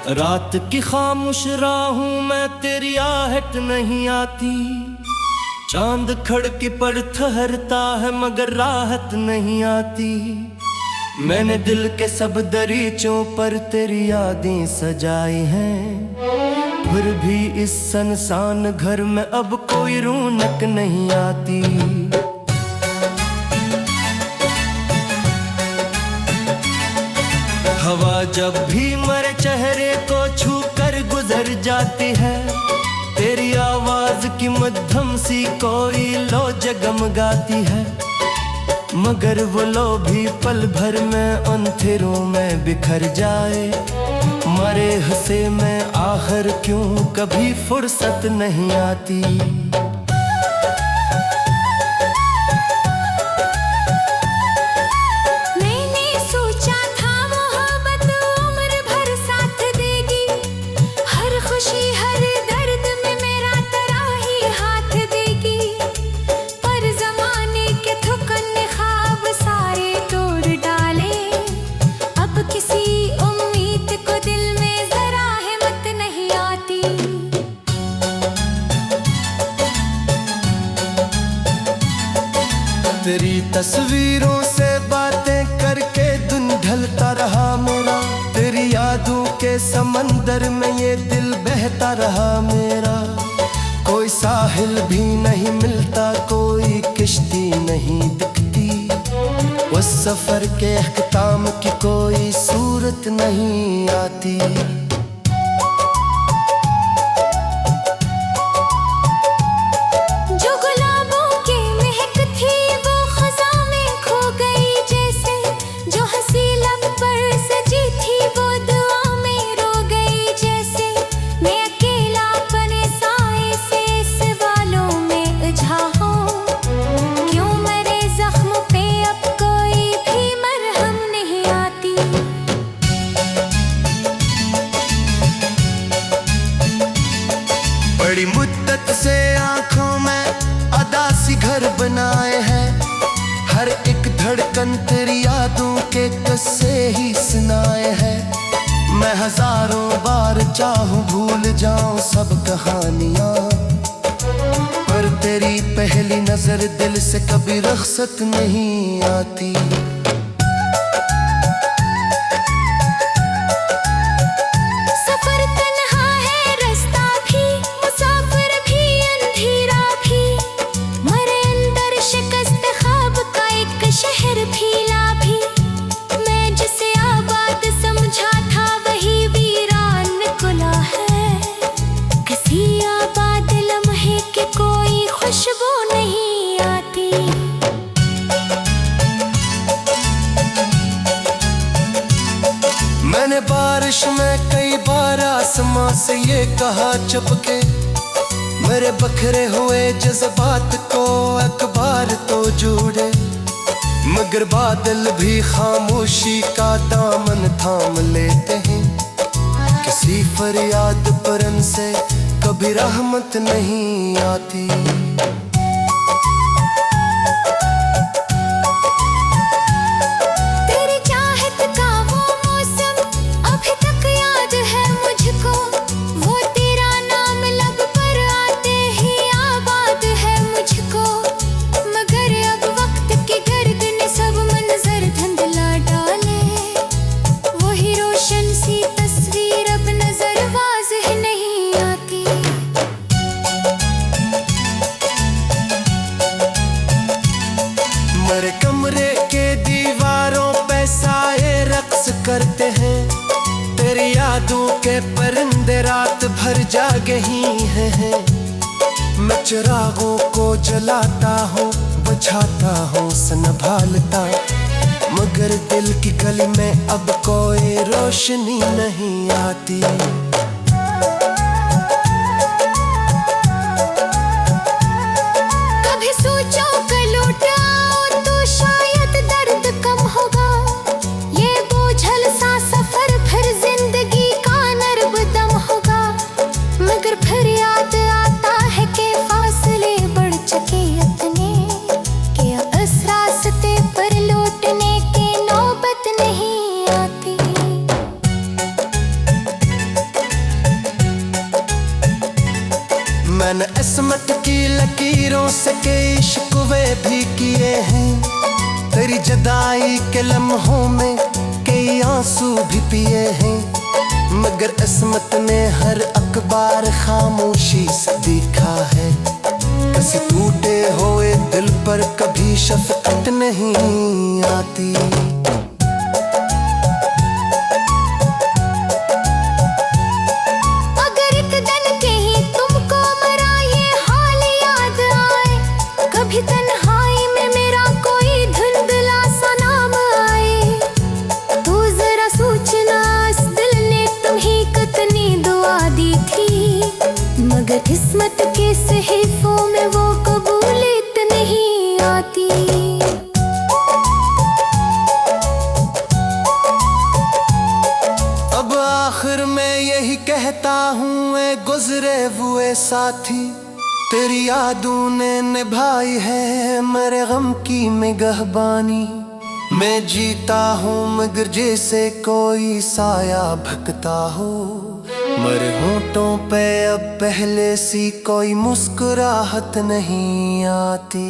रात की खामोश राहों में तेरी आहट नहीं आती। चांद खड़के पर ठहरता है मगर राहत नहीं आती। मैंने दिल के सब दरीचों पर तेरी यादें सजाई हैं, फिर भी इस सुनसान घर में अब कोई रौनक नहीं आती। हवा जब भी मेरे चेहरे को छू कर गुजर जाती है, तेरी आवाज की मध्यम सी कोई लो जगमगाती है। मगर वो लो भी पल भर में अंधेरों में बिखर जाए। मरे हंसे में आखिर क्यों कभी फुर्सत नहीं आती। तेरी तस्वीरों से बातें करके दिन ढलता रहा मेरा। तेरी यादों के समंदर में ये दिल बहता रहा मेरा। कोई साहिल भी नहीं मिलता, कोई किश्ती नहीं दिखती। उस सफर के अख्ताम की कोई सूरत नहीं आती। बड़ी मुद्दत से आंखों में अदासी घर बनाए हैं। हर एक धड़कन तेरी यादों के किस्से ही सुनाए हैं। मैं हजारों बार चाहूं भूल जाऊं सब कहानियां, पर तेरी पहली नजर दिल से कभी रुखसत नहीं आती। मैंने बारिश में कई बार आसमां से ये कहा चुपके, मेरे बखरे हुए जज्बात को अखबार तो जोड़े। मगर बादल भी खामोशी का दामन थाम लेते हैं। किसी फरियाद पर उनसे कभी रहमत नहीं आती। मेरे कमरे के दीवारों पे साए रक्स करते हैं। तेरी यादों के परिंदे रात भर जागे ही हैं। मैं चिरागों को जलाता हूँ, बुझाता हूँ, संभालता, मगर दिल की गली में अब कोई रोशनी नहीं आती। किस्मत की लकीरों से कई शिकवे भी किए हैं, तेरी जुदाई के लम्हों में कई आंसू भी पिए हैं। मगर किस्मत ने हर अखबार खामोशी से देखा है, किसी टूटे हुए दिल पर कभी शफकत नहीं आती। अगर एक दिन कहीं तुमको मेरा ये हाल याद आए, कभी तन्हाई में मेरा कोई धुंधला सा नाम आए, तो जरा सोचना इस दिल ने तुम्हें कितनी दुआ दी थी, मगर किस्मत के सहीफों में वो कबूलियत नहीं आती। अब आखिर मैं यही कहता हूँ ऐ गुजरे हुए साथी, तेरी यादों ने निभाई है मेरे गम की निगहबानी। मैं जीता हूँ मगर जैसे कोई साया भटकता हो, मेरे होंठों पे अब पहले सी कोई मुस्कुराहट नहीं आती।